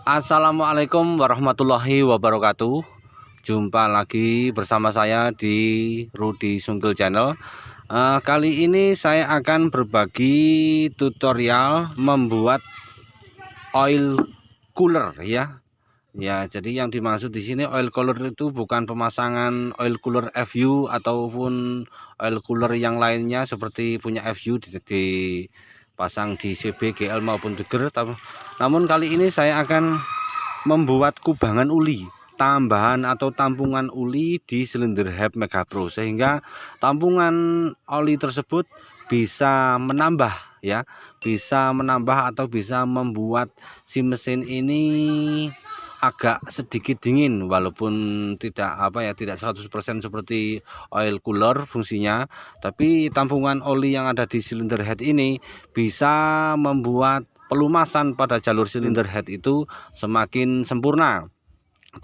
Assalamualaikum warahmatullahi wabarakatuh. Jumpa lagi bersama saya di Rudy Sungkil Channel. Kali ini saya akan berbagi tutorial membuat oil cooler ya. Ya, jadi yang dimaksud di sini oil cooler itu bukan pemasangan oil cooler FU ataupun oil cooler yang lainnya seperti punya FU dipasang di CB, GL maupun Deger. Namun kali ini saya akan membuat kubangan uli, tambahan atau tampungan uli di silinder head Mega Pro, sehingga tampungan oli tersebut bisa menambah ya, bisa menambah atau bisa membuat si mesin ini agak sedikit dingin, walaupun tidak tidak 100% seperti oil cooler fungsinya, tapi tampungan oli yang ada di silinder head ini bisa membuat pelumasan pada jalur silinder head itu semakin sempurna.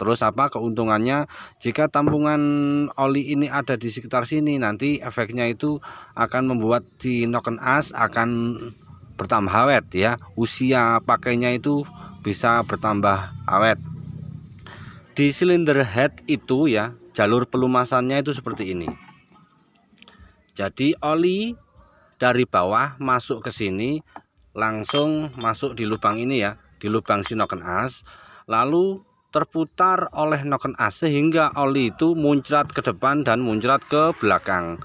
Terus keuntungannya, jika tampungan oli ini ada di sekitar sini, nanti efeknya itu akan membuat si noken as akan bertambah awet ya, usia pakainya itu bisa bertambah awet. Di silinder head itu ya, jalur pelumasannya itu seperti ini. Jadi oli dari bawah masuk ke sini, langsung masuk di lubang ini ya, di lubang si noken as, lalu terputar oleh noken as sehingga oli itu muncrat ke depan dan muncrat ke belakang.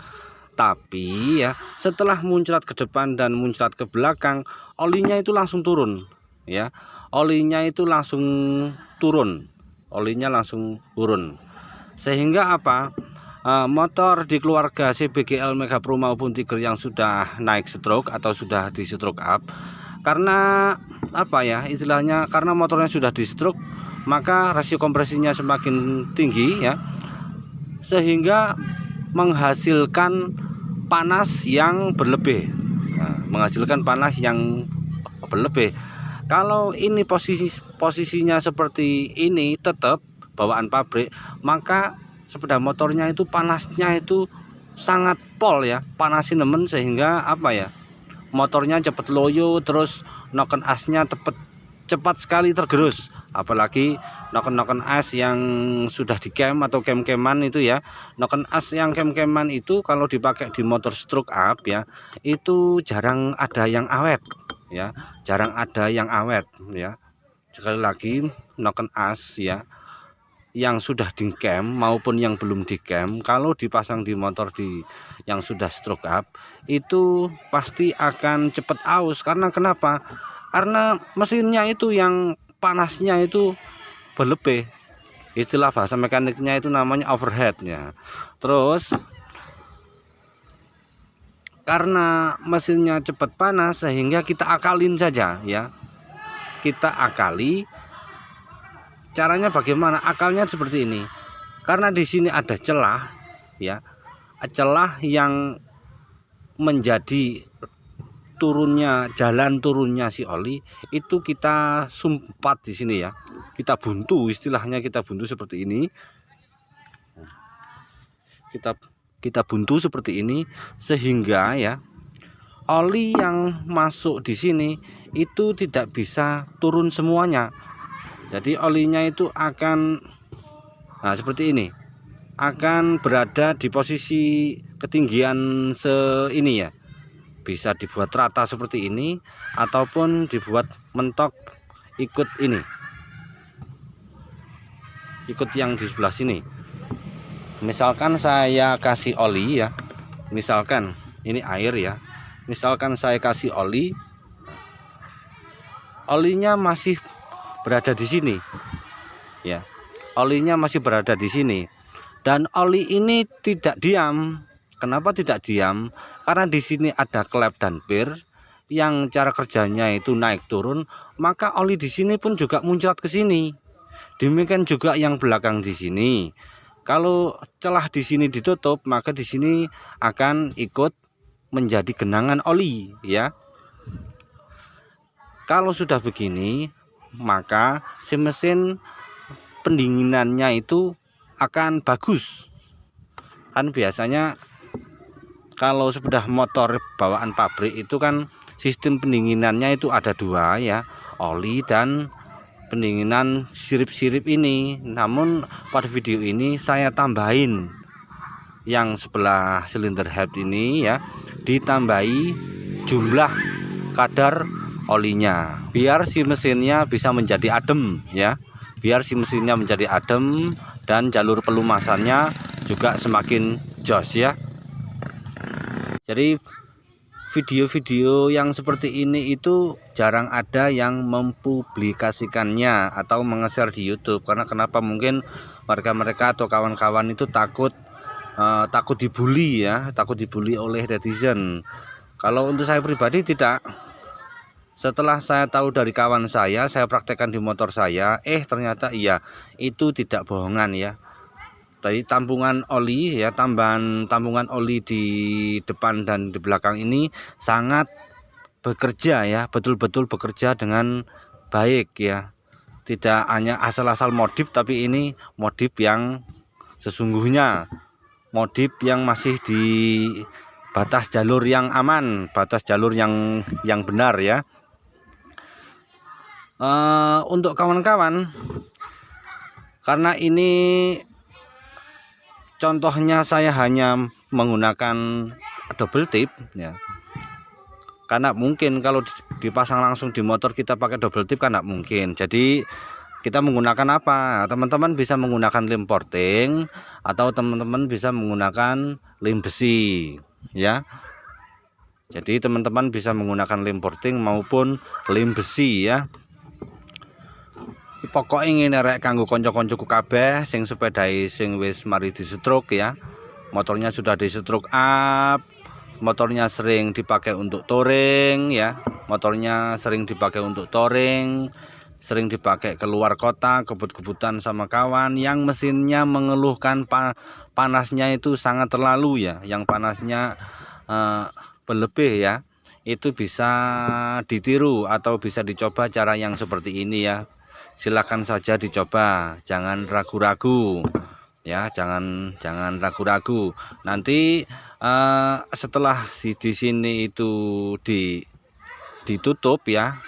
Tapi ya, setelah muncrat ke depan dan muncrat ke belakang, olinya itu langsung turun ya. Olinya itu langsung turun. Sehingga motor di keluarga CBGL Mega Pro maupun Tiger yang sudah naik stroke atau sudah di stroke up, karena istilahnya karena motornya sudah di stroke, maka rasio kompresinya semakin tinggi ya, sehingga menghasilkan panas yang berlebih. Kalau ini posisinya seperti ini, tetap bawaan pabrik, maka sepeda motornya itu panasnya itu sangat pol ya, panasin nemen, sehingga motornya cepat loyo, terus noken asnya cepat sekali tergerus. Apalagi noken as yang sudah di cam atau cam-caman itu ya, noken as yang cam-caman itu kalau dipakai di motor stroke up ya, itu jarang ada yang awet ya, sekali lagi, noken as ya yang sudah di cam maupun yang belum di cam, kalau dipasang di motor yang sudah stroke up, itu pasti akan cepat aus. Karena kenapa? Karena mesinnya itu yang panasnya itu berlebih. Istilah bahasa mekaniknya itu namanya overheat ya. Terus karena mesinnya cepat panas, sehingga kita akalin saja ya. Kita akali. Caranya bagaimana? Akalnya seperti ini. Karena di sini ada celah ya. Celah yang menjadi jalan turunnya si oli itu kita sumpat di sini ya. Kita buntu, istilahnya kita buntu seperti ini. Kita buntu seperti ini, sehingga ya oli yang masuk di sini itu tidak bisa turun semuanya. Jadi olinya itu akan seperti ini, akan berada di posisi ketinggian ini ya. Bisa dibuat rata seperti ini ataupun dibuat mentok ikut yang di sebelah sini. Misalkan saya kasih oli ya, misalkan ini air ya, misalkan saya kasih oli, olinya masih berada di sini ya, olinya masih berada di sini, dan oli ini tidak diam. Kenapa tidak diam? Karena di sini ada klep dan pir yang cara kerjanya itu naik turun, maka oli di sini pun juga muncrat ke sini. Demikian juga yang belakang di sini. Kalau celah di sini ditutup, maka di sini akan ikut menjadi genangan oli ya. Kalau sudah begini, maka si mesin pendinginannya itu akan bagus. Kan biasanya kalau sepeda motor bawaan pabrik itu kan sistem pendinginannya itu ada dua ya, oli dan pendinginan sirip-sirip ini. Namun pada video ini saya tambahin yang sebelah silinder head ini ya, ditambahi jumlah kadar olinya biar si mesinnya bisa menjadi adem ya, biar si mesinnya menjadi adem dan jalur pelumasannya juga semakin jos ya. Jadi video-video yang seperti ini itu jarang ada yang mempublikasikannya atau nge-share di YouTube. Karena kenapa? Mungkin mereka atau kawan-kawan itu takut dibully ya, takut dibully oleh netizen. Kalau untuk saya pribadi tidak. Setelah saya tahu dari kawan saya praktekkan di motor saya, ternyata iya, itu tidak bohongan ya. Tadi tampungan oli ya, tambungan oli di depan dan di belakang ini sangat bekerja ya, betul-betul bekerja dengan baik ya. Tidak hanya asal-asal modif, tapi ini modif yang sesungguhnya, modif yang masih di batas jalur yang aman, batas jalur yang benar ya. Untuk kawan-kawan, karena ini contohnya saya hanya menggunakan double tip ya, karena mungkin kalau dipasang langsung di motor kita pakai double tip kan tidak mungkin. Jadi kita menggunakan apa? Teman-teman bisa menggunakan lem porting atau teman-teman bisa menggunakan lem besi ya. Jadi teman-teman bisa menggunakan lem porting maupun lem besi ya. Pokoknya ngene rek kanggo kanca-kancaku kabeh sing sepedai sing wis mari di stroke ya. Motornya sudah di stroke up, motornya sering dipakai untuk touring ya. Motornya sering dipakai untuk touring, sering dipakai keluar kota, kebut-kebutan sama kawan yang mesinnya mengeluhkan panasnya itu sangat terlalu ya, yang panasnya berlebih ya. Itu bisa ditiru atau bisa dicoba cara yang seperti ini ya. Silakan saja dicoba, jangan ragu-ragu ya, jangan ragu-ragu. Nanti setelah di sini itu ditutup ya,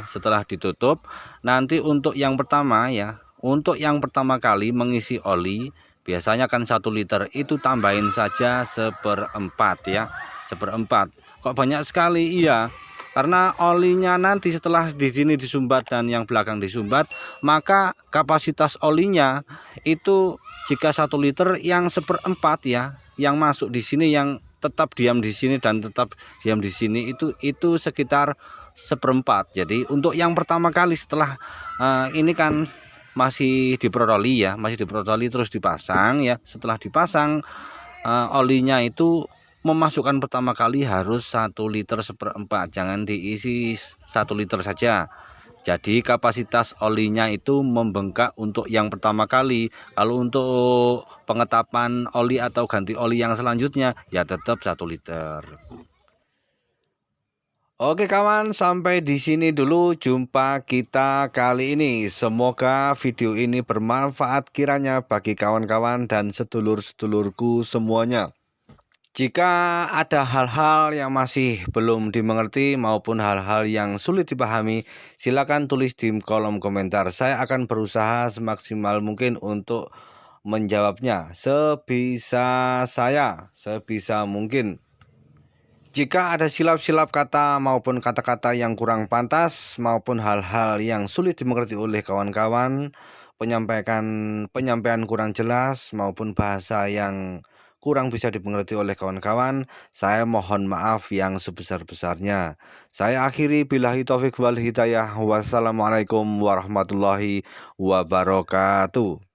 setelah ditutup nanti untuk yang pertama ya, untuk yang pertama kali mengisi oli biasanya kan 1 liter, itu tambahin saja 1/4 ya, 1/4. Kok banyak sekali? Iya, karena olinya nanti setelah di sini disumbat dan yang belakang disumbat, maka kapasitas olinya itu jika 1 liter yang 1/4 ya, yang masuk di sini, yang tetap diam di sini dan tetap diam di sini itu sekitar 1/4. Jadi untuk yang pertama kali setelah ini kan masih diprotoli ya, masih diprotoli terus dipasang ya. Setelah dipasang olinya itu memasukkan pertama kali harus 1 liter 1/4, jangan diisi 1 liter saja. Jadi kapasitas olinya itu membengkak untuk yang pertama kali. Kalau untuk pengetapan oli atau ganti oli yang selanjutnya ya tetap 1 liter. Oke kawan, sampai di sini dulu jumpa kita kali ini. Semoga video ini bermanfaat kiranya bagi kawan-kawan dan sedulur-sedulurku semuanya. Jika ada hal-hal yang masih belum dimengerti maupun hal-hal yang sulit dipahami, silakan tulis di kolom komentar. Saya akan berusaha semaksimal mungkin untuk menjawabnya sebisa saya, sebisa mungkin. Jika ada silap-silap kata maupun kata-kata yang kurang pantas maupun hal-hal yang sulit dimengerti oleh kawan-kawan, penyampaian kurang jelas maupun bahasa yang kurang bisa dimengerti oleh kawan-kawan, saya mohon maaf yang sebesar-besarnya. Saya akhiri billahi taufik wal hidayah. Wassalamualaikum warahmatullahi wabarakatuh.